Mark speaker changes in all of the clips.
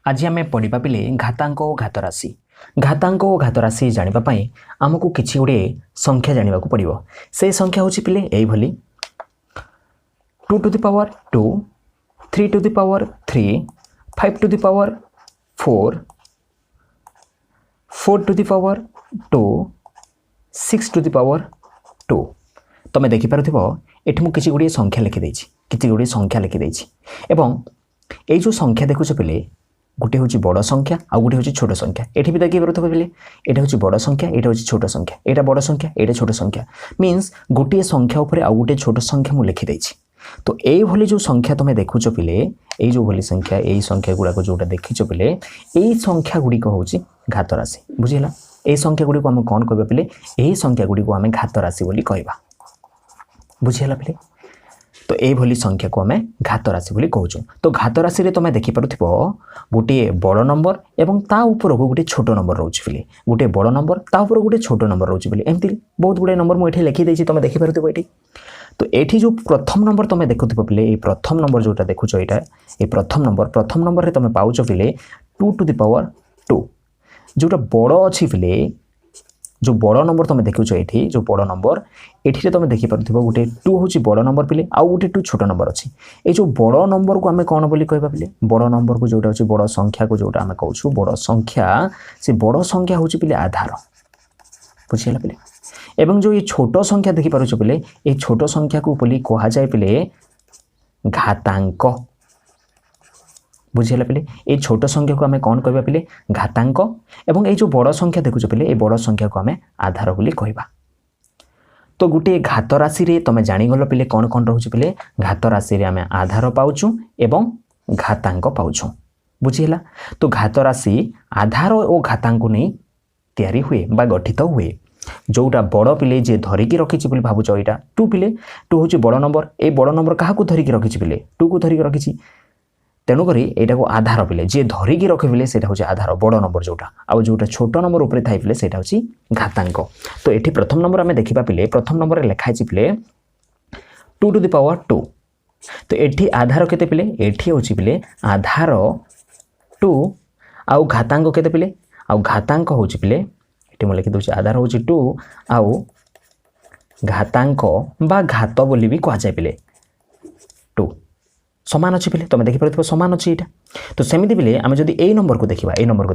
Speaker 1: आज आम पढ़ा पिले घातांक और घात राशि। घातांक और घात राशि जानापी आमको किसी गोटे संख्या जानवा पड़ो। से संख्या हूँ पिले ये 2 to the power 2, 3 to the power 3, 5 to the power 4, 4 to the power 2, 6 to the power 2। तुम्हें देखिपार ये मुझे किसी गोटे संख्या लिखिदे किसी गोटे संख्या लिखिदे एवं ये जो संख्या देखुच पिले गोटे हूँ बड़ संख्या आउ गोटे हूँ छोट संख्या। ये भी देखिए पिले यहाँ हूँ बड़ संख्या यहाँ हूँ छोट संख्या, यहाँ बड़ संख्या यहाँ छोट संख्या। मीन्स गोटे संख्या उपर आउ गोटे छोट संख्या मुझे लिखिदे। तो ये जो संख्या तुम्हें देखुच पिले ये जो भली संख्या यही संख्या गुड़ाक जोटा देखीच पिले यही संख्या गुड़िक हूँ घात राशि। बुझीला ये संख्या गुड़िक आम कौन कह पिले यही संख्या गुड़िक आम घात राशि बोली कहवा। बुझीला पिले तो ये भली संख्या को आम घात राशि बोली कहूँ। तो घात राशि रे तुम्हें देखिपार गोटे बड़ नंबर एवं ता ऊपर को गोटे छोट नंबर रोचे पिले गोटे बड़ नंबर ता ऊपर गोटे छोट नंबर रोचे पिले एमती बहुत गुड़े नंबर मुझे लिखिदे तुम्हें देखिपार ये। तो ये जो प्रथम नंबर तुम्हें देखुव पिले ये प्रथम नंबर जोटा देखुच यहाँ ये प्रथम नंबर रे तुम्हें पाउच पिले 2 to the power 2। जोटा बड़ अच्छी पिले जो बड़ नंबर तुम्हें देखुच ये जो बड़ नंबर ये तुम्हें देखिपार गोटे 2 हूँ बड़ नंबर पिले आउ गोटे 2 छोट नंबर अच्छी। ये जो बड़ नंबर को आम कौन बोली कहवा पिले बड़ नंबर को जोटा अच्छी बड़ संख्या को जोटा आम कहूँ बड़ संख्या से बड़ संख्या हूँ पिले आधार। बुझीला पिले एवं जो ये छोट संख्या देखिपार पिले ये छोट संख्या को बोली कह जाए पिले घातांक। बुझीला पिले ये छोट संख्या को आम कौन कहवा पिले घातांक एवं ये जो बड़ संख्या देखुच पिले ये बड़ संख्या को आम आधार बोली कहवा। तो गोटे घात राशि रे तुम जानीगल पिले कौन कौन रोचे पिले घात राशि रे आम आधार पाउचु एवं घातांक पाउचु। बुझीला तो घात राशि आधार और घातांक नहीं तैयारी हुए बा गठित हुए। जोटा बड़ पिले जे धरिकी रखी भावुच यहाँ 2 पिले 2 हूँ बड़ नंबर ये बड़ नंबर क्या धरिकी रखी पिले 2 को धरिकी रखी तेणुक यहाँ को आधार पिले जे धरिकी रखे पिले से हूँ आधार बड़ नंबर जोटा आउ जोटा छोट नंबर उपर थाई पिले से हूँ घातांक। तो ये प्रथम नंबर आम देखा पिले प्रथम नंबर लिखाई पिले 2 to the power 2। तो ये आधार केते पिले ये हूँ पिले आधार 2 आउ घातांक केते पिले आउ घातांक हूँ पिले ये लिखि दूसरी आधार हूँ 2 आउ घातांक बा घात बोली भी कहुए पिले 2 समान अच्छी पिले तुम देखिपार समान अच्छी यहाँ। तो सेमती पिले आम जब यही नंबर को देखा यही नंबर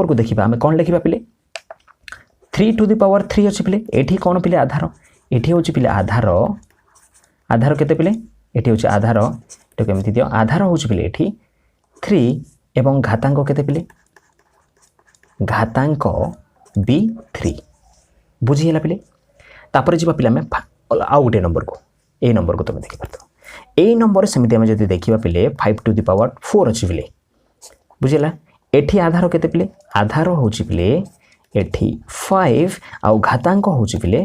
Speaker 1: को देखा आम कौन लिखा पिले 3 to the power 3 अच्छी पिले ये कौन पिले आधार ये हूँ पिले आधार केते पिले ये हूँ आधार ये केमती दियो आधार हूँ पिले ये 3 एवं घातांक केते पिले घातांक भी 3। बुझीला पिले तापर जी पिले आम आउ गोटे नंबर को ये नंबर को तुम देखिपार यही नंबर सेमती आम जब देखा पिले 5 to the power 4 अच्छी पिले। बुझीला एठी आधार केते पिले आधार हूँ पिले एठी 5 आउ घातांक हूँ पिले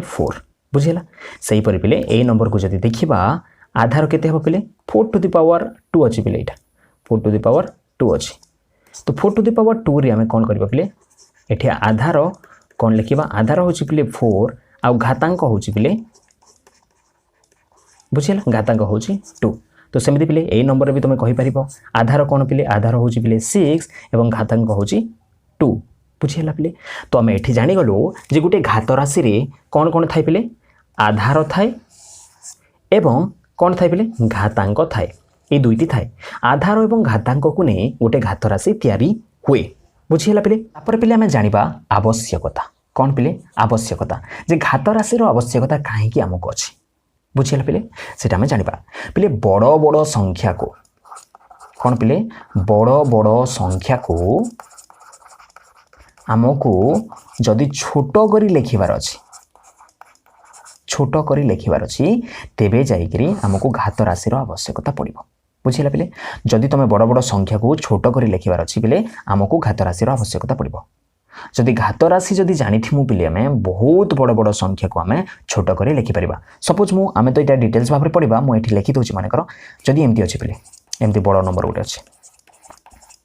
Speaker 1: 4। बुझीला सही पर पिले यही नंबर को जब देखा आधार केते हम पिले 4 to the power 2 अच्छी पिले यहाँ 4 to the power 2 अच्छी। तो 4 to the power 2 रे आम कौन करबा पिले एठी आधार कौन लिखा आधार हूँ पिले 4 आउ घातांक हूँ पिले बुझीला घातांक हूँ 2। तो सेमती पिले यही नंबर भी तुम कहीपर आधार कौन पिले आधार हूँ पिले 6 एवं घातांक हूँ 2। बुझीला पिले तो आम ये जानीगलु जे गोटे घात राशि रे कौन कौन थाए पिले आधार थाए एवं कौन थाए पिले घातांक थाए ये दुईटी थाए आधार एवं घातांक को नहीं गोटे घात राशि तैयारी हुए। बुझीला पिले तापर पिले आम जानिबा आवश्यकता कौन पिले आवश्यकता जे घात राशि आवश्यकता कहीं आमको अच्छी। बुझीला पिले सेटा आम जानिबा पिले बड़ बड़ संख्या को कौन पिले बड़ संख्या को आमको जदि छोट करी लिखिबार अच्छी तेबे जाइकरी आमको घात राशि आवश्यकता पड़ो। बुझीला पिले जदि तुम बड़ बड़ संख्या को छोट करी लिखिबार अच्छी पिले आमको घात राशि आवश्यकता पड़ो। जदि घात राशि जदि जानिथिमु पिले आम बहुत बड़ बड़ संख्या को आम छोट करी लिखिपर। सपोज आम तो यहाँ डिटेल्स भाव में पढ़ा मुझे लिखि दूसरी मानकर जदि एमती अच्छी पिले एमती बड़ नंबर गोटे अच्छे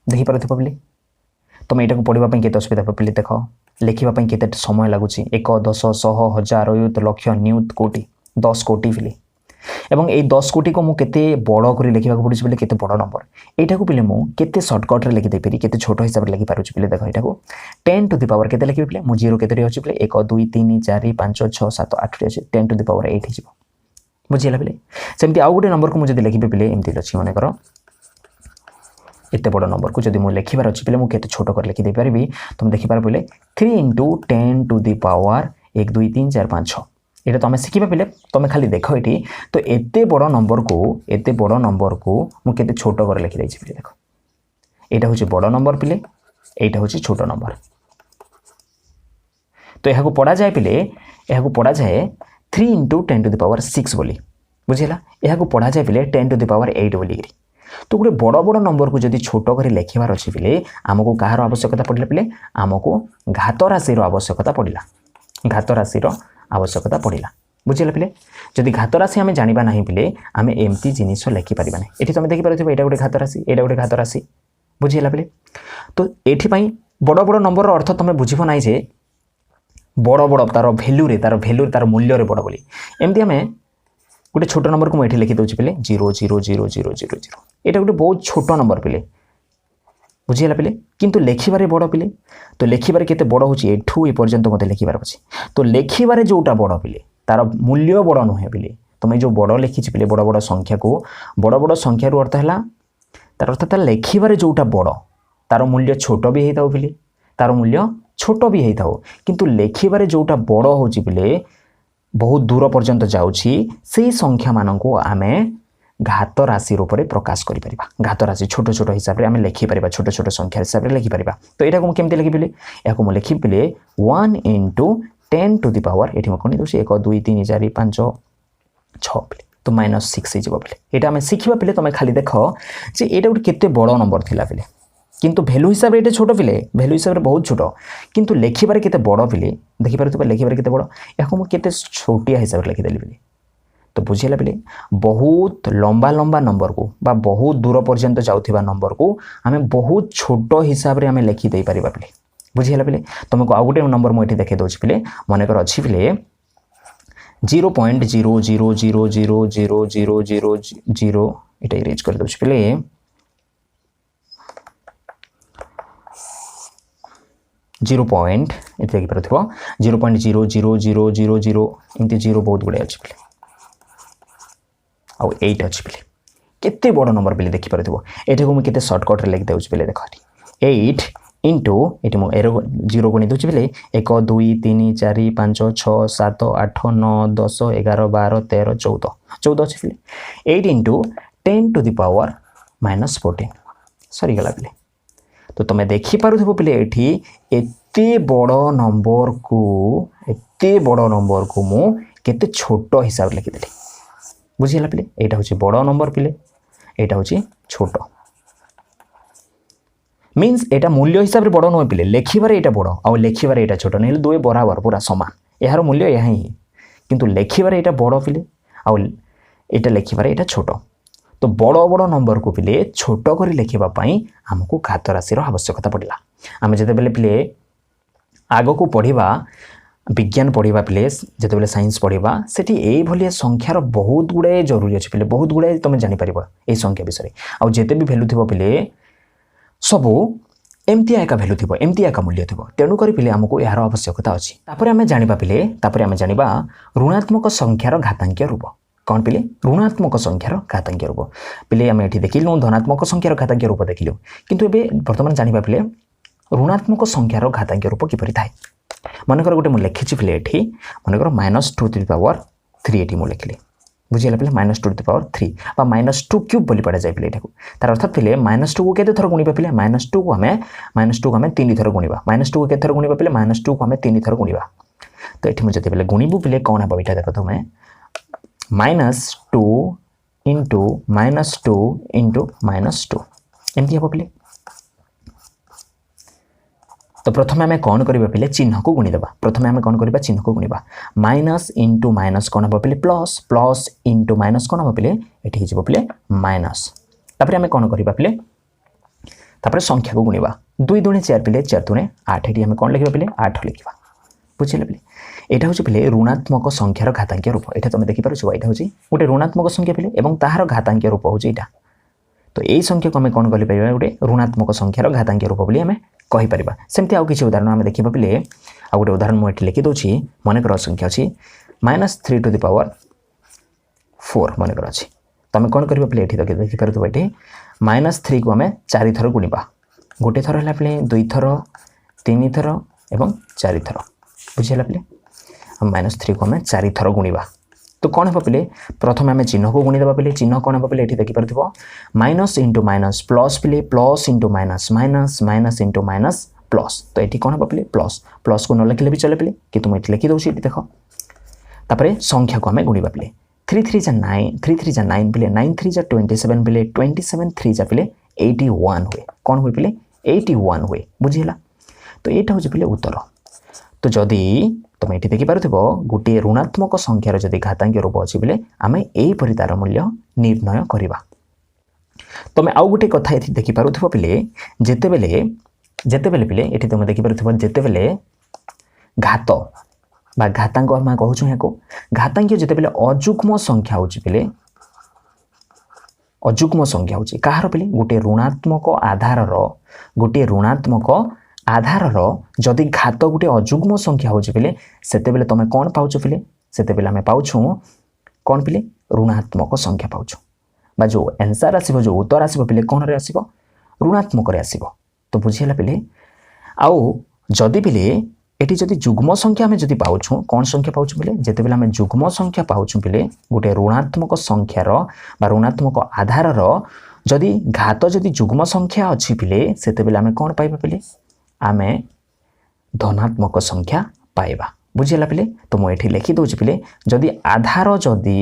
Speaker 1: देखिपार पिले तुम यहाँ पढ़ापी केते असुविधा पिले देख लिखापी केते समय लगुच 1 10 100 1000 युत लक्ष नियुत कोटि 10 कोटि पिले एवं ये 10 कोटी को मुझे बड़ कर लिखा पड़े बोले केते बड़ नंबर यहाँ पिले मुझे सर्टकट्रे लिखिदे पारि के छोट हिसाब से लिखिपारे पिले देख यहाँ 10 टू द पावर के लिखे पिले मुझे 0 के अच्छे पिले 1 2 3 4 5 6 7 8 अच्छे 10 टू द पावर 8 हो बुझीगला पिले सेमती आउ गोटे नंबर को मुझे लिखी पिले एमती अच्छी मन कर एत बड़ नंबर को जब मुझे लिखार अच्छी पिले मुझे छोट कर लिखिदे पारि तुम देखिपार पिले 3 इंटू 10 टू द पावर 1 2 3 4 5 6 ये तुम शिखा पिले तुम खाली देख ये तो एत बड़ नंबर को मुझे छोट कर लिखी देख देख यहाँ हूँ बड़ नंबर पिले यहाँ हूँ छोट नंबर तो यहाँ पढ़ा जाए पिले यहाँ पढ़ा जाए 3 इंटू 10 टू द पावर 6 बोली बुझीगला यहाँ पढ़ा जाए पिले 10 टू द पावर 8 बोली तो गोटे बड़ बड़ नंबर को जब छोट कर लिखार अच्छे पिले आमको कहार आवश्यकता पड़ा पिले आमको घात राशि आवश्यकता पड़ा घात राशि आवश्यकता पड़ा बुझीगला पिले जदि घात राशि आम जाना ना पिले आम एमती जिनिस लिखिपार ना ये तुम देखिपार यहाँ गोटे घात राशि यहाँ गोटे घात राशि बुझीगला पिले तो ये बड़ बड़ नंबर अर्थ तुम बुझब ना जे बड़ बड़ तार भैल्यू तार मूल्य बड़ बोली एमती आम गोटे छोट नंबर को मुझे लिखिदे पिले 0 0 0 0 0 0 यहाँ गोटे बहुत छोट नंबर पिले बुझीगला पिले किंतु लिखार बड़ पिले तो लिखार केते बड़ होची एठू ए पर्यंत मते लिखार अछि तो लिखार जोटा बड़ पिले तार मूल्य बड़ नुहे पिले तुम जो बड़ लिखी पिले बड़ बड़ संख्या को बड़ संख्या अर्थ है तार अर्थ तार लिखार जोटा बड़ तार मूल्य छोट भी होता पिले तार मूल्य छोट भी होता किंतु लिखार जोटा बड़ होची पिले बहुत दूर पर्यंत जाउछि से संख्या मान को आमे घात राशि रूप में प्रकाश करें घात राशि छोट छोट हिसाब से आम लिखिपर छोट छोट संख्या हिसाब से लिखिपर तो यहाँ को मुझे लिखी पिले यहाँ मुझे लिखी पिले 1 इंटू 10 टू द पावर ये मुझे कौन 1 2 3 4 5 6 पिले तो -6 हो पिले यहाँ आम शिखा पिले तुम खाली देख जे यहाँ गोटे केते बड़ नंबर थिला पिले किंतु भैल्यू हिसाब से ये छोट पिले भैल्यू हिसाब से बहुत छोट किंतु लिखार केते बड़ पिले देखिपार लिखार केते बड़ यहाँ मुझे केते छोटिया हिसाब से लिखिदेली पिले तो बुझीगला पिले बहुत लंबा लंबा नंबर को बा बहुत दूर पर्यंत जाउथिबा नंबर को आम बहुत छोट हिसाब से आम लिखिदे पारिबा पिले बुझीगला पिले तुमको आउ गोटे नंबर मुझे देखे दूसरी पिले मनकर अच्छी पिले 0.0000000 ये इरेज कर दूसरी पिले 0.00000 एमती 0 बहुत गुड़े अच्छे पिले आउ 8 अच्छी पिले केते बड़ नंबर पिले देखिपार ये मुझे केते सर्टकट्रे लिखिदे पिले देख 8 इंटू ये मुझे 0 गुणी दूसरी पिले 1 2 3 4 5 6 7 8 9 10 11 12 13 14 अच्छी पिले 8 इंटू 10 टू द पावर -14 सरीगला पिले तो तुम देखिपार पिले ये एते बड़ नंबर को मु केते छोट हिसाब से लिखिदेली बुझीगला पिले यहाँ हूँ बड़ नंबर पिले यहाँ हूँ छोट मीन्स यहाँ मूल्य हिसाब से बड़ नुहे पिले लिखार यहाँ बड़ आउ लिखार यहाँ छोट नहीं दुए बराबर पूरा सामान यार मूल्य यहाँ ही किंतु लिखार यहाँ बड़ पिले आउ यहाँ लिखार यहाँ छोट तो बड़ बड़ नंबर को पिले छोट कर लिखापी आमको घात राशि आवश्यकता पड़ा आम जिते पिले आग को पढ़ा विज्ञान पढ़ा पिले जिते साइंस पढ़ा से ये संख्यार बहुत गुड़ाए जरूरी अच्छे पिले बहुत गुड़ाए तुम जापर ये संख्या विषय आउ जिते भी भैल्यू थी पिले सबू एमती एका भैल्यू थी एमती एका मूल्य थी तेणुक पिले आमको यार आवश्यकता अच्छी आम जाना पिले आम जाना ऋणात्मक संख्यार घातांकीय रूप कौन पिले ऋणात्मक संख्यार घातांकीय रूप पिले आम ये देखिलु धनात्मक संख्यार घातांकीय रूप देखिलु किंतु एबे वर्तमान जाना पिले ऋणात्मक संख्यार घातांकीय रूप किपरि थाए मनकर गोटे मुझे लिखी पिले ये मनकर -2 टू द पावर 3 ये मुझे लिखिली बुझीगला पिले -2 टू द पावर 3 बा -2 क्यूब बोली पड़ा जाए पिले तार अर्थात पिले -2 को केते थर गुणिबा पिले -2 को आम 3 थर गुणिबा -2 को केते थर गुणिबा पिले -2 को आम 3 थर गुणिबा तो ये मुझे पिले गुणिबू पिले कौन हम यहाँ देख तुम्हें -2 इंटू -2 इंटू -2 एमती हम पिले तो प्रथम आम कौन करवा पिले चिन्ह को गुणीदेवा प्रथम आम कौन करवा चिन्ह को गुणा माइनस इंटू माइनस कौन हम पिले प्लस प्लस इंटू माइनस कौन हम पिले ये हो पिले माइनस तापर आम कौन करवा पिले तापर संख्या को गुणा 2 दूणे 4 पिले 4 दूणे 8 ये कौन लिखा पिले 8 लिखा बुझे पिले एटा हूँ पिले ऋणात्मक संख्यार घातांकीय रूप। ये तुम देखिपुर यहाँ हूँ गोटे ऋणात्मक संख्या पिले और तार घातांकीय रूप हूँ यहाँ। तो यही संख्या को आम कौन कर गोटे ऋणात्मक संख्यार घातांकीय रूप बोली आम कहीपर। सेमती आउ किसी उदाहरण आम देखा पिले आ गए उदाहरण मुझे लिखिदे मनकर संख्या अच्छी -3 टू द पावर 4 मनकर अच्छी। तुम कौन कर पे ये देखिपार ये -3 को आम 4 थर गुणा गोटे थर है पे 2 थर 3 थर और 4 थर बुझीगला पे -3 को आम 4 थर गुणा। तो कौन हम पे प्रथम आम चिन्ह को गुणीदेवा पे चिन्ह कौन हम पे ये देखिपार माइनस इंटू माइनस प्लस पे plus into minus minus minus into minus plus. तो ये कौन हम पे प्लस प्लस को न लिखले भी चले पे कि मुझे लिखी दूसरी देख। तापर संख्या को आम गुणा पे 3 3 जा 9 3 3 जा 9 पे 9 3 जा 27 पे 27 3 जा पे 81 हुए। कौन हुए पे 81 हुए बुझीगला। तो यहाँ हूँ पे उत्तर। तो जदि तुम ये देखिपार गोटे ऋणात्मक संख्यार जदि घातांकीय रूप अच्छी बोले आम यहीपरि तार मूल्य निर्णय करवा। तुम आउ गोटे कथा ये देखिपार पे जितेबले जितेबले पे ये तुम देखिपार जितेबले घात बा घातांक आम कहूँ यहाँ घातांकीय जितेबले अजुग्म संख्या होची पे अजुग्म संख्या होची कहार पे गोटे ऋणात्मक आधार जदि घात गोटे अजुग्म संख्या होची पे सेतेबेले तुम कौन पाउछ पे सेतेबेले आम पाउछु कौन पे ऋणात्मक संख्या पाउछु बा जो आंसर आसीबो जो उत्तर आसीबो पे कौन रे आसीबो ऋणात्मक रे आसीबो। तो बुझीगला पे आउ जदि पे एटी जदि जुग्म संख्या आम जदि पाउछु कौन संख्या पाउछु पे जेतेबेले आम जुग्म संख्या पाउछु पे गोटे ऋणात्मक संख्यार बा ऋणात्मक आधार जदि घात जदि जुग्म संख्या अच्छी पे सेतेबेले आम कौन पाइबा पे आम धनात्मक संख्या पाइबा बुझीगला पे। तो मुझे लिखिदे पे जदि आधार जदि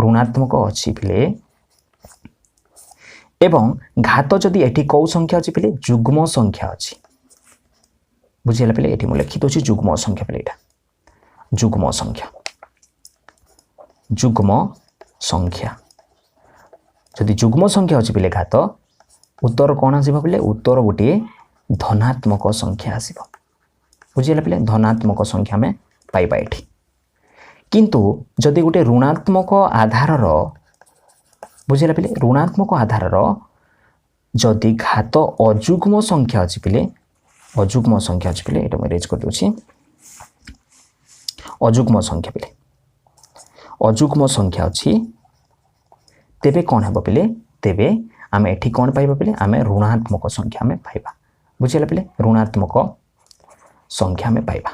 Speaker 1: ऋणात्मक अच्छी पे एवं घात जदि एटी कौ संख्या अच्छी पे जुग्म संख्या अच्छी बुझीगला पे ये मुझे लिखिदे जुग्म संख्या पे जुग्म संख्या जदि जुग्म संख्या अच्छी पे घात उत्तर कौन आसब पे उत्तर गोटे धनात्मक संख्या आसब बुझीगला पे धनात्मक संख्या में पाइबा एठी। किंतु जदि गोटे ऋणात्मक आधार बुझीगला पे ऋणात्मक आधार जदि घात अजुग्म संख्या अच्छी पे अजुग्म संख्या अच्छी पे ये मुझे रेज कर दूसरी अजुग्म संख्या पे अजुग्म संख्या अच्छी तेबे कौन हम पे तेबे आम एठी कौन पाइबा पे आम ऋणात्मक संख्या में पाइबा बुझीगला पे ऋणात्मक संख्या में पाइबा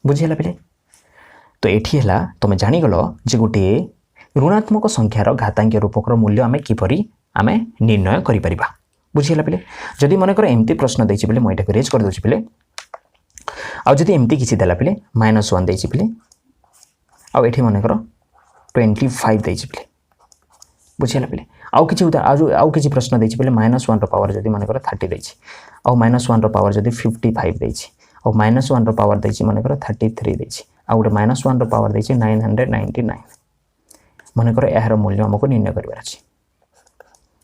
Speaker 1: बुझीगला पे। तो एठी है तुम जानीगल जे गोटे ऋणात्मक संख्यार घातांकीय रूपकर मूल्य आम किपरि आम निर्णय करि बुझीगला पे। जदि मनकर एमती प्रश्न देछि बेले मैं रेज कर दूसरी पे आउ जदि एमती किसी देला पे -1 देछि पे आउ एठी मनकर 25 देछि पे बुझीगला पे। आउ किसी प्रश्न देछि पे -1 रो पावर जदि मनकर 30 देछि आउ -1 रो पावर जदि 55 देछि आउ -1 रो पावर देछि मनकर 33 देछि आउ गोटे -1 रो पावर देछि 999 मनकर यार मूल्य हमको निर्णय करबार अछि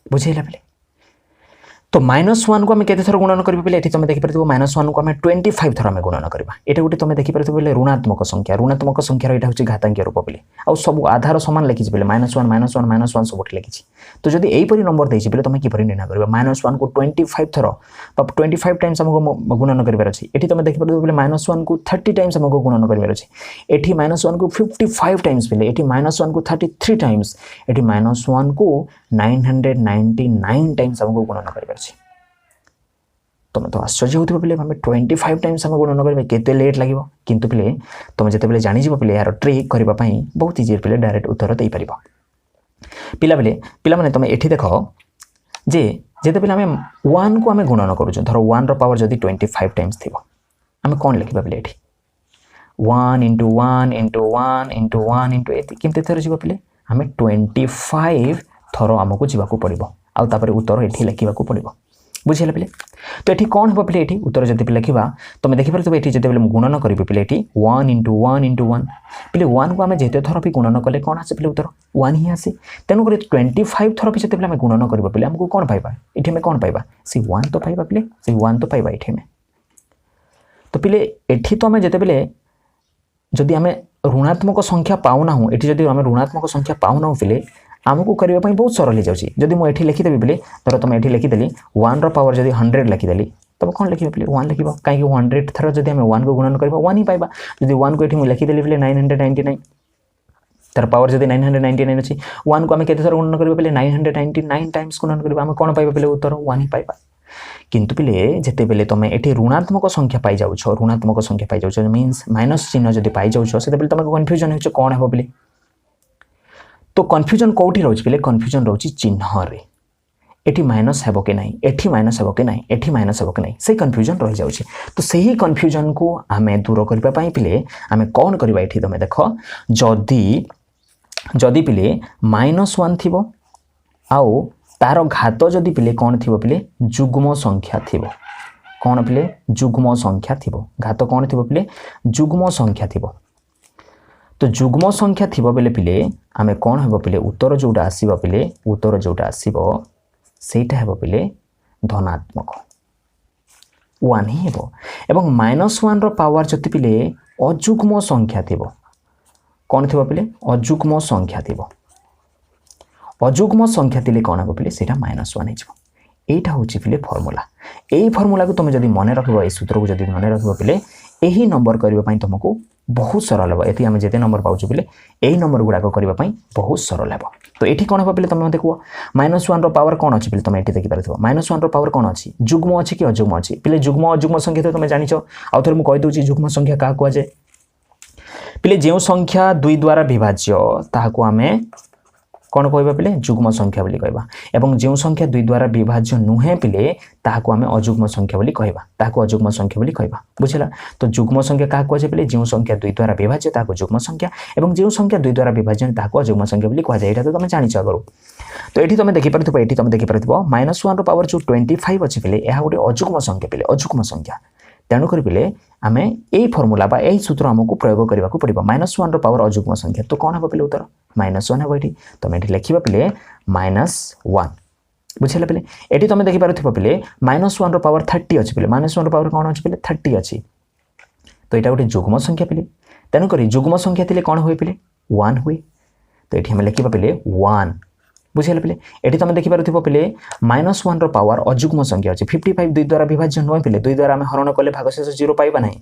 Speaker 1: बुझीगला पे। तो -1 को आम केते थर गुणन करिबा पे एठी तुम देखि परथि -1 को आम 25 थर आम गुणन करबा। एटा गोटे तुम देखि परथि बोले ऋणात्मक संख्या एटा होछि घातांकीय रूप पे आ सब आधार समान लिखिछि पे -1 सब लिखिछि। तो जदि एई परि नंबर देछि पे तुम किपरि निर्णय करबा -1 को 25 थर 25 टाइम्स हमको गुणन करबार अछि। एठी तुम देखि परथि बोले -1 को 30 टाइम्स हमको गुणन करबार अछि। एठी -1 को 55 टाइम्स पे एठी -1 को 33 टाइम्स एठी -1 को 999 टाइम्स हमको गुणन करबार अछि। तुम तो आश्चर्य होथिबो पे हमें 25 टाइम्स हम गुणन करबे केते लेट लागिबो किंतु पे तुम जते बेले जानि जिवो पे यार ट्रिक करबा पई बहुत इजी पे डायरेक्ट उत्तर देई परिबो। पिला माने तुम एठी देखो जे जते बेले हमें 1 को हमें गुणन करू धरो 1 रो पावर जदी 25 टाइम्स थिबो हमें कोन लिखबा पे एठी 1 into 1 into 1 into 1 into एति किंते थर जिवो पे हमें 25 थर हमको जिवाको पड़िबो आ तापर उत्तर एठी लिखिबाको पड़िबो बुझीगला पे। तो एठी कौन हम पे एठी उत्तर जति पे लिखिबा तुम देखि परथबो एठी जति बेले गुणन करिबे पे एठी 1 into 1 into 1 पे 1 को हमें जेते थर भी गुणन कले कौन आसे पे उत्तर 1 ही आसे। तेनु करे 25 थर भी जति बेले हमें गुणन करिबो पे हमको कौन पाइबा एठी में कौन पाइबा से 1 तो पाइबा पे से 1 तो पाइबा एठी में तो पिले एठी तो आम जिते बेले जदि आम ऋणात्मक संख्या पाऊना ये जब आम ऋणात्मक संख्या पाऊना पिले आमको करने बहुत सरल हो जाए। जदि मुझे लिखिदेवी पिले धर तुम ये लिखिदेली 1 रो पावर जब 100 लिखिदेली तब कौन लिखे पिले 1 लिख कहीं 100 थर जब आम 1 को गुणन करवा 1 ही पाइबा। जब 1 को ये लिखिदेली पिले 999 तार पावर जब 999 अच्छी 1 को आम के थर गुणन करवा पिले 999 टाइम्स गुणन करवा आम कौन पाइबा पिले उत्तर 1 ही पाइबा। किंतु पिले जिते बेले तुम ये ऋणात्मक संख्या पाई जाउछ ऋणात्मक संख्या पाई जाउछ मीन्स माइनस चिन्ह जब पाई जाउछ से बेले तुम कन्फ्यूजन हो कौन है पिले। तो कन्फ्यूजन कौटी रोच पिले कन्फ्यूजन रोची चिन्ह रे एठी माइनस हेबो कि नहीं एठी माइनस हेबो कि नहीं एठी माइनस हेबो कि नहीं से कन्फ्यूजन रही जाउछ। तो सही कन्फ्यूजन को आमे दूर करबा पई पिले आमे कौन करबा एठी तुम देख जदि पिले -1 थिबो आउ तार घात जदि पिले कौन थिबो पिले जुग्म संख्या थिबो कौन पिले जुग्म संख्या थिबो घात कौन थिबो पिले जुग्म संख्या थिबो। तो जुग्म संख्या थिबो बेले पिले आमे कौन हेबो पिले उत्तर जोटा आसीबो पिले उत्तर जोटा आसीबो सेटा हेबो पिले धनात्मक 1 ही हेबो। एवं -1 रो पावर जति पिले अजुग्म संख्या थिबो कौन थिबो पिले अजुग्म संख्या थिबो अजुग्म संख्या थिले कौन हेबो पिले सेटा -1 हिजबो। एटा होची पिले फार्मूला एई फार्मूला को तुम जदि मन रखबो ए सूत्र को जदि मन रखबो पिले एही नंबर करबा पई तुमको बहुत सरल हे। एति आम जिते नंबर पाउछु पिले एही नंबर गुडाक करबा पई बहुत सरल हे। तो एठी कौन हेबो पिले तुम देखो -1 रो पावर कौन अछि पिले तुम एठी देखि पारथबो -1 रो पावर कौन अछि जुग्म अछि कि अजुग्म अछि पिले जुग्म अजुग्म संख्या तो तुम जानिछो। आ थोर मु कहि दोछि जुग्म संख्या का को जे पिले जेउ संख्या 2 द्वारा विभाज्य ताहाको आमे कौन कहबा पिले जुग्म संख्या बोली कहबा एवं जेउ संख्या 2 द्वारा विभाज्य नुहे पिले ताहाको आमे अजुग्म संख्या बोली कहबा ताहाको अजुग्म संख्या बोली कहबा बुझिला। तो जुग्म संख्या का कहजे पिले जेउ संख्या 2 द्वारा विभाज्य ताहाको जुग्म संख्या एवं जेउ संख्या 2 द्वारा विभाज्य ताहाको अजुग्म संख्या बोली कह जाय। एटा तो तुम जानिछ आगरो। तो एठी तुम देखि परथबो एठी तुम देखि परथबो -1 रो पावर जो 25 अछि पिले एहा गोटे अजुग्म संख्या पिले अजुग्म संख्या तेणु कर पिले आमे एई फार्मूला बा एई सूत्र हमको प्रयोग करबा को पड़िबो -1 रो पावर अजुग्म संख्या। तो कौन हेबो पिले उत्तर -1 हेबो। एठी तुम एठी लिखिबा पिले -1 बुझिला पिले। एठी तुम देखि पारथिबो पिले -1 रो पावर 30 अछि पिले -1 रो पावर कौन अछि पिले 30 अछि। तो एटा गोटे जुग्म संख्या पिले तेणु कर जुग्म संख्या थिले कौन होय पिले 1 होय। तो एठी हम लिखिबा पिले 1 बुझिला पिले। एठी तुम देखि पारथिबो पिले -1 रो पावर अजुग्म संख्या अछि 55 2 द्वारा विभाज्य न पिले 2 द्वारा हम हरण करले भागशेष 0 पाइबा नाही।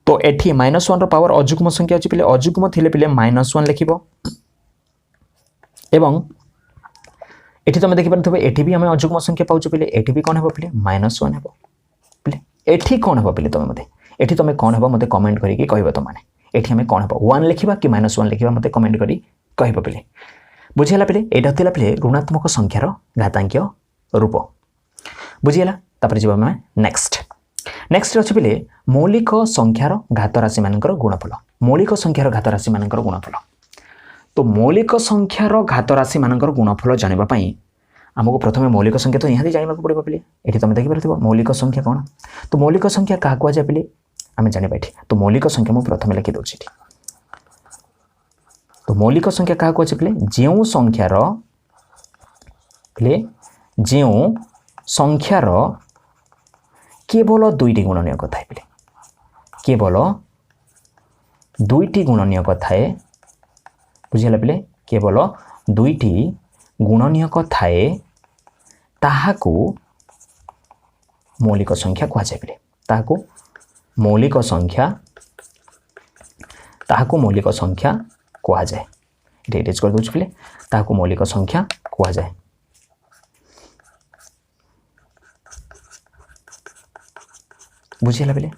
Speaker 1: तो एठी -1 रो पावर अजुग्म संख्या अछि पिले अजुग्म थिले पिले -1 लिखिबो एवं एठी तुम देखि पारथिबो एठी भी हम अजुग्म संख्या पाउछु पिले एठी भी कौन हेबो पिले -1 हेबो पिले। एठी कौन हेबो पिले तुम मते एठी तुम कौन हेबो मते कमेंट करी कि कहबो त माने एठी हम कौन हेबो 1 लिखिबा कि -1 लिखिबा मते कमेंट करी कहबो पिले बुझिला पिले। एटा थिला पिले ऋणात्मक संख्यार घातांकीय रूप बुझिला। तापर जीवा मैं नेक्स्ट अछि पिले मौलिक संख्यार घात राशि मानकर गुणफल मौलिक संख्यार घात राशि मानकर गुणफल। तो मौलिक संख्यार घात राशि मानकर गुणफल जानिबा पई हमको प्रथमे मौलिक संख्या तो यहां जानिबा पड़िबो पिले। एठी तुम देखि परथिबो मौलिक संख्या कोन। तो मौलिक संख्या का को जा पिले आमे जानिबा एठी। तो मौलिक संख्या मु प्रथमे लिखि दोछि एठी। तो मौलिक संख्या क्या कह पिले जेउ संख्यार पिले जेउ संख्यार केवल 2टी गुणनीय कथाए पिले केवल 2टी गुणनीय कथाए बुझिला पिले केवल 2टी गुणनीय कथाए ताहाको मौलिक संख्या कह जाय पिले ताहाको मौलिक संख्या कह जाए। इरेज कर दोछ पिले ताहाको मौलिक संख्या कह जाए। बुझिला पिले।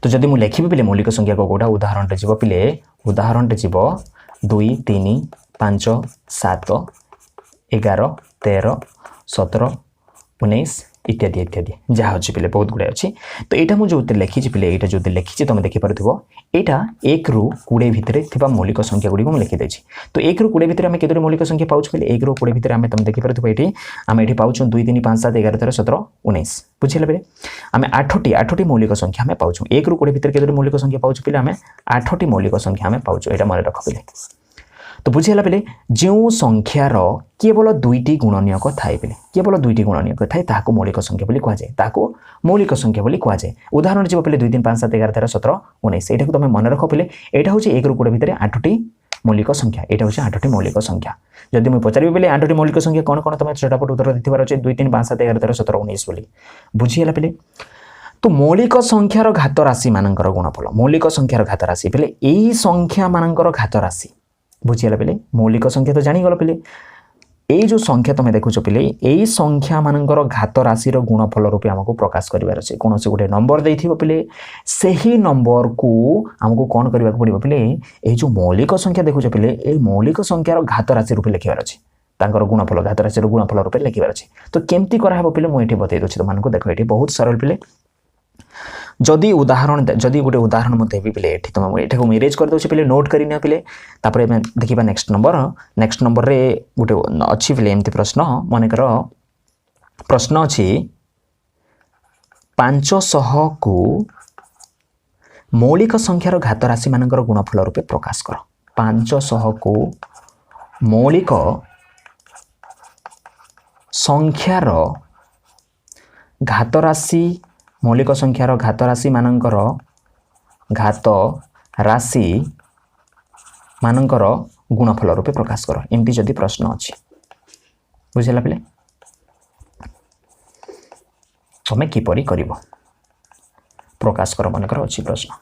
Speaker 1: तो जदि मु लिखिबि पिले मौलिक संख्या को गोटा उदाहरण रे जीव पिले उदाहरण रे जीव 2 3 5 7 11 13 17 19 इत्यादि इत्यादि जहाँ अच्छी पिले बहुत गुड़ाए अच्छी। तो यहाँ मुझे लिखी पिले यहाँ जो लिखी तुम देखिपुर यहाँ 1 ରୁ 20 भितर मौलिक संख्या गुड़ी लिखी देती। तो 1 ରୁ 20 भितर आम केतोटी मौलिक संख्या पाऊँ पिले 1 ରୁ 20 भितर आम तुम देखिपुर ये आम ये पाऊँ 2 3 5 7 11 13 17 19 बुझे पे आम 8टी मौलिक संख्या आम पाऊँ 1 ରୁ 20 भितर केतोटी मौलिक संख्या पाऊँ पिले आम 8टी मौलिक संख्या आम पाऊँ यहाँ मन रख पिले। तो बुझीगला पिले जो संख्यार केवल दुईटी गुणनीयक थाए पिले केवल दुईटी गुणनीयक थाए ताहाको मौलिक संख्या बोली कुआ जाए ताहाको मौलिक संख्या बोली कुआ जाए उदाहरण जीव पिले 2 3 5 7 11 13 17 19 एटाको तुम मन रख पिले एटा होची 1 रु 20 भितर 8टी मौलिक संख्या एटा होची 8टी मौलिक संख्या जदि मैं पचारि पिले 8टी मौलिक संख्या कोन कोन तुम चटापट उत्तर देथिबार अछि 2 3 5 7 11 13 17 19 बोली बुझीगला पिले तो मौलिक संख्यार घात राशि मानकर गुणफल मौलिक संख्यार घात राशि पिले एई संख्या मानकर घात राशि बुझीगला पिले मौलिक संख्या तो जानी गल पिले एई जो संख्या तुम देखुछ पिले एई संख्या मानकर घात राशि रो गुणफल रूपे हमको प्रकाश करिवार अछि कोनोसे गुटे नंबर देथिबो पिले सेही नंबर को हमको कोन करबा पड़िबो पिले एई जो मौलिक संख्या देखुछ पिले एई मौलिक संख्यार घात राशि रूपे लिखिबार अछि तांकर गुणफल घात राशि रो गुणफल रूपे लिखिबार अछि तो केमती करा हबो पिले मु एठी बतै दोछि तुमको देखो एठी बहुत सरल पिले जदि उदाहरण जदि गोटे उदाहरण मत देबी पिले एठी तुम एठी को इरेज कर दोछि पिले नोट करिना पिले तापर मैं देखिबा नेक्स्ट नंबर रे गोटे अछि पिले एमती प्रश्न माने कर प्रश्न अछि 500 को मौलिक संख्यार घात राशि मानकर गुणफल रूपे प्रकाश कर 500 को मौलिक संख्यार घात राशि मौलिक संख्यार घात राशि मानकर घात राशि मानकर गुणफल रूपे प्रकाश कर एमती जदि प्रश्न अछि बुझिला पिले तमे किपरि करिवो प्रकाश कर मानकर अछि प्रश्न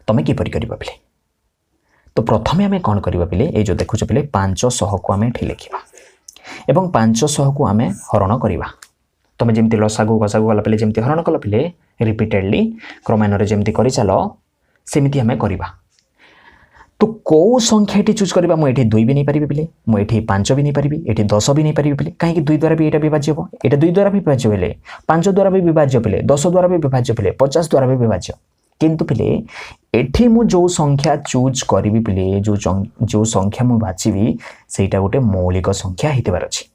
Speaker 1: तमे किपरि करिवो पिले तो प्रथमे हमें कोन करिवो पिले ए जो देखुछ पिले 500 को हमें एठी लिखिबा एवं 500 को हमें हरण करिबा तुम जमी लसागु गसागु गला पिले जमी हरण कल पिले रिपीटेडली क्रमान्वये जमी कर चल सेमती आम करवा तो कौ संख्या चूज करवा मुझे 2 भी नहीं पारि पिले मुझे 5 भी नहीं पारि ये 10 भी नहीं पारि पिले कहीं 2 द्वारा भी यहाँ विभाज्य हम यहाँ 2 द्वारा भी विभाज्य पिले 5 द्वारा भी विभाज्य पिले 10 द्वारा भी विभाज्य पिले 50 द्वारा भी विभाज्य किंतु पिले एठी मु जो संख्या चूज करी पिले जो संख्या मु बाछिबी सेटा गोटे मौलिक संख्या हितबार अछि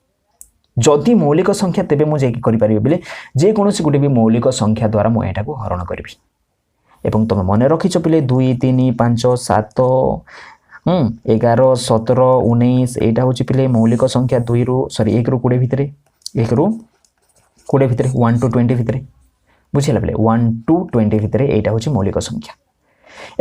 Speaker 1: जदि मौलिक संख्या तेबे मु जेकी करि परिबे बिले जे कोनोसी गुटे भी मौलिक संख्या द्वारा मु एटा को हरण करबी एवं तुम मन रखिछ पिले 2 3 5 7 11 17 19 एटा होची पिले मौलिक संख्या 2 रु सॉरी 1 रु 20 भितरे 1 रु 20 भितरे 1 टू 20 भितरे बुझिला पिले 1 टू 20 भितरे एटा होची मौलिक संख्या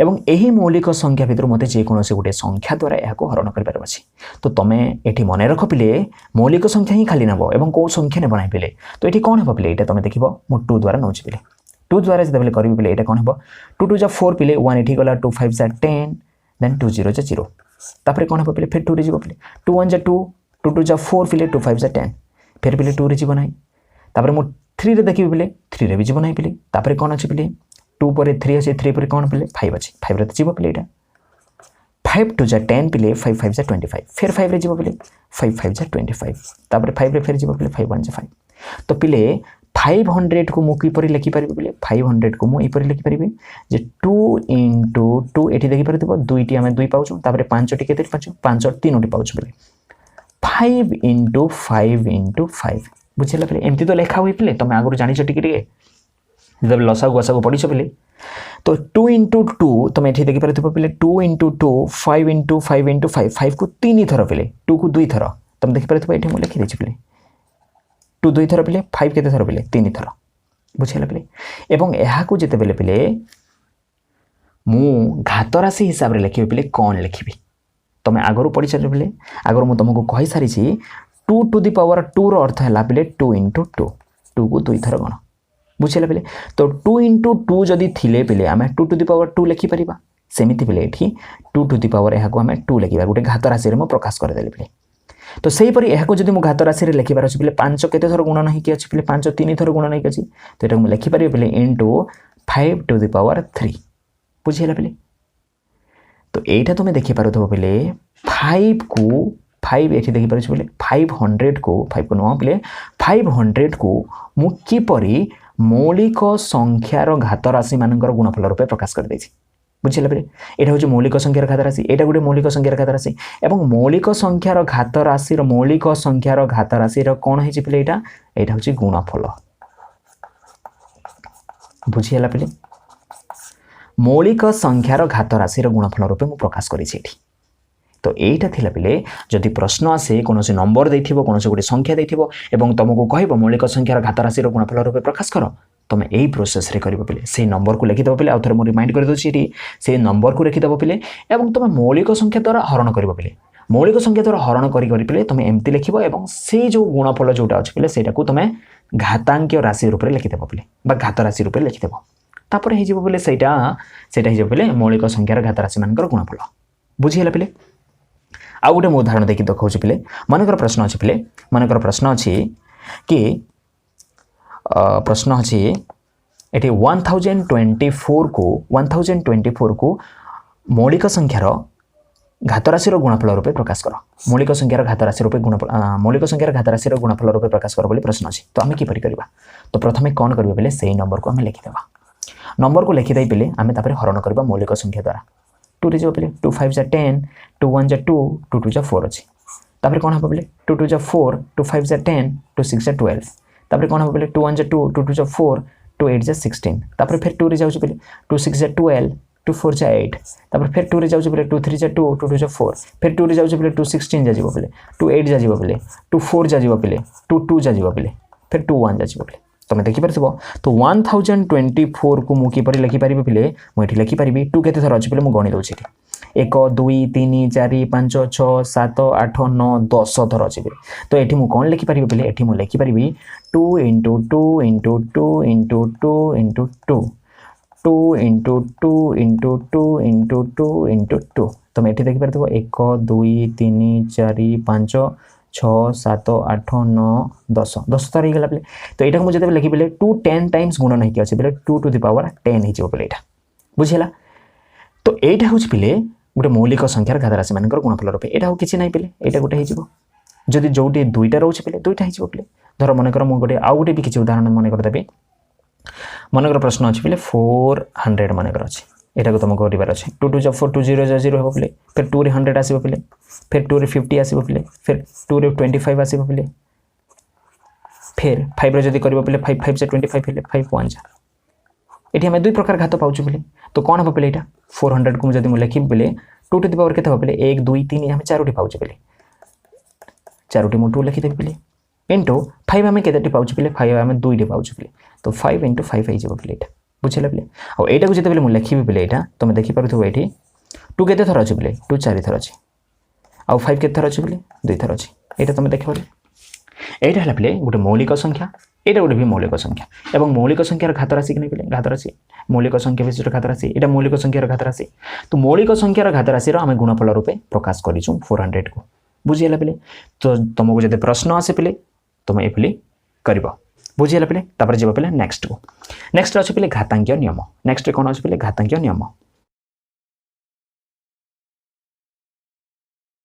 Speaker 1: एवं यही मौलिक संख्या भितर मते जे कोनोसी गुटे संख्या द्वारा या को हरण करिबार अछि तो तमे एठी मने रख पिले मौलिक संख्या ही खाली नबो एवं को संख्या ने बनाई पिले तो एठी कोन हेबो पिले एटा तमे देखिबो मु 2 द्वारा नौछि पिले 2 द्वारा जदे करबी पिले एटा कोन हेबो 2 2 जा 4 पिले 1 एठी गला 2 5 जा 10 देन 2 0 जा 0 तापर कोन हेबो पिले फिर 2 रे जिवो पिले 2 1 जा 2 2 2 जा 4 पिले 2 5 जा 10 फिर पिले 2 रे जिवो नाही तापर मु 3 रे देखिबी पिले 3 रे भी जिवो नाही पिले तापर कोन अछि पिले 2 पर 3 अच्छे 3 पर कौन पिले 5 अच्छे 5 रे जीव पिले 5 2 जा 10 पिले 5 5 जा 25 फिर 5 रे जीव पिले 5 5 जा 25 तापर 5 रे फिर जीव पिले 5 1 जा 5 तो पिले 500 को मु किपरि लिखि परिबे पिले 500 को मु इपरि लिखि परिबे जे 2 into 2 एठी देखि परथिबो 2 टी हमें 2 पाउछु तापर 5 टी केते पाउछु 5 और 3 टी पाउछु पिले 5 into 5 into 5 बुझिला पिले एमती तो लेखा होई पिले तमे आगुर जानि छ टिके जब लसागु गसागु पढ़ी पिले तो 2 into 2 तुम एठी देखि परथिबो पिले 2 into 2 5 into 5 into 5 5 को 3 थर पिले 2 को 2 थर तुम देखि परथिबो एठी मु लिखि देछि पिले 2 2 थर पिले 5 केते थर पिले 3 थर बुझिला पिले एवं एहा को जेते बेले पिले मु घात राशि हिसाब रे लिखिबे पिले कोन लिखिबी तुम आगरु पढ़ी छ पिले आगरु मु तुमको कहि सारी छी 2 to the power 2 रो अर्थ हला पिले 2 into 2 2 को 2 थर गण बुझिला पिले तो 2 into 2 जदि थिले पिले आमे 2 to the power 2 लिखि परिबा सेमिति पिले एठी 2 to the power एहा को आमे 2 लिखिबा गुटे घात राशि रे म प्रकाश कर देले पिले तो सेही परि एहा को जदि म घात राशि रे लिखिबार अछि पिले 5 केते थर गुणन हि कि अछि पिले 5 3 थर गुणन हि कि अछि तो एटा म लिखि परिबे पिले into 5 to the power 3 बुझिला पिले तो एटा तुमे देखि पारुथबो पिले 5 को 5 एठी देखि पारुछ पिले 500 को 5 को न पिले 500 को मु कि परि मौलिक संख्यार घात राशि मानकर गुणफल रूपे प्रकाश कर देछि बुझिला पिले एटा होची मौलिक संख्यार घात राशि एटा गुटे मौलिक संख्यार घात राशि एवं मौलिक संख्यार घात राशि रो मौलिक संख्यार घात राशि रो कोन हेछि पिले एटा होची गुणफल बुझिला पिले मौलिक संख्यार घात राशि रो गुणफल रूपे मु प्रकाश करिछि एठी तो এইটা थिला पिले जदि प्रश्न आसे कोनोसी नंबर देथिबो कोनोसी गोटे संख्या देथिबो एवं तुमको कहबो मौलिक संख्यार घात राशि गुणफल रूपे प्रकाश कर तुम यही प्रोसेस रे करिबो पिले से नंबर को लिखिदबो पिले आउथरे मो रिमाइंड कर दोछि एटी से नंबर को लिखिदबो पिले एवं तुम मौलिक संख्या द्वारा हरण करिबो पिले मौलिक संख्या द्वारा हरण करी पिले तुम एमती लिखिबो एवं से जो गुणफल जोटा अछि पिले सेटा को तुम घातांकीय राशि रूपे लिखिदेबो पिले बा घात राशि रूपे लिखिदेबो तापर हे जिवो पिले सेटा हे जिवो पिले मौलिक संख्यार घात राशि मानकर गुणफल बुझी हला पिले आ गोटे मो उदाहरण देखि देखौछि पिले मनकर प्रश्न अछि पिले मनकर प्रश्न अछि कि प्रश्न अछि एटी 1024 को मौलिक संख्यार घात राशि गुणफल रूपे प्रकाश कर मौलिक संख्यार घात राशि रूपे मौलिक संख्यार घात राशि गुणफल रूपे प्रकाश कर बोली प्रश्न अछि तो आमे कि परि करबा तो प्रथमे कोन करबा पिले सेही नंबर को आमे लिखि देबा नंबर को लिखि देई पिले आमे तापर हरण करबा मौलिक संख्या द्वारा 2 रे जो पिले 2 5 जा 10 2 1 जा 2 2 2 जा 4 अछि तापर कोन हबो पिले 2 2 जा 4 2 5 जा 10 2 6 जा 12 तापर कोन हबो पिले 2 1 जा 2 2 2 जा 4 2 8 जा 16 तापर फिर 2 रे जाउ पिले 2 6 जा 12 2 4 जा 8 तापर फिर 2 रे जाउ पिले 2 3 जा 2 2 2 जा 4 फिर 2 रे जाउ पिले 2 16 जा जिवो पिले 2 8 जा जिवो पिले 2 4 जा जिवो पिले 2 2 जा जिवो पिले फिर 2 1 जा जिवो पिले तुम देखि परथिबो तो 1024 को मु किपरि लिखि परिबे पिले मु एठी लिखि परिबे 2 केते थर अछि पिले मु गणि दोछि एठी 1 2 3 4 5 6 7 8 9 10 थर अछि पिले तो एठी मु कोन लिखि परिबे पिले एठी मु लिखि परिबे 2 * 2 * 2 * 2 * 2 2 * 2 * 2 * 2 * 2 तुम एठी देखि परथिबो 1 2 3 4 5 6 7 8 9 10 10 तर गला पिले तो एटा को जते लिखि पिले 2 10 टाइम्स गुणन हेकि अछि पिले 2 टू द पावर 10 हिजो पिले एटा बुझिला तो एटा होछि पिले गोटे मौलिक संख्यार घात राशि मानकर गुणफल रूपे एटा हो किछि नै पिले एटा गोटे हिजो जदि जोटी दुईटा रहउछि पिले दुईटा हिजो पिले धर मन कर मु गोटे आ गोटे भी किछि उदाहरण मन कर देबे मन कर प्रश्न अछि पिले 400 मन कर अछि एटा को तुमको करिबार अछि 2 2 जा 4 2 0 जा 0 हो पिले फिर 2 रे 100 आसीबो पिले फिर 2 रे 50 आसीबो पिले फिर 2 रे 25 आसीबो पिले फिर 5 रे जदी करबो पिले 5 5 से 25 पिले 5 1 जा एठी हम दुई प्रकार घात पाउछु पिले तो कोन हो पिले एटा 400 को जदी मु लिखि पिले 2 टू द पावर केते हो पिले 1 2 3 हम चारोटी पाउछु पिले चारोटी मु 2 लिखि दे पिले इनटू 5 हम केते पाउछु पिले 5 हम 2 टी पाउछु पिले तो 5 * 5 आइ जेबो पिले एटा बुझिला पिले आ एटा को जते पिले मु लिखि पिले एटा तुम देखि परथु एठी 2 केते थर अछि पिले 2 4 थर अछि आ 5 केते थर अछि पिले 2 थर अछि एटा तुम देखि पिले एटा हला पिले गोटे मौलिक संख्या एटा गोटे भी मौलिक संख्या एवं मौलिक संख्यार घात राशि कि नै पिले घात राशि मौलिक संख्या विशिष्ट घात राशि एटा मौलिक संख्यार घात राशि तो मौलिक संख्यार घात राशि रो हम गुणफल रूपे प्रकाश करिछु 400 को बुझिला पिले तो तुमको जते प्रश्न आसे पिले तुम ए पिले करबो बुझिला पिले तापर जेबो पिले नेक्स्ट को नेक्स्ट अछि पिले घातांकीय नियम नेक्स्ट कोन अछि पिले घातांकीय नियम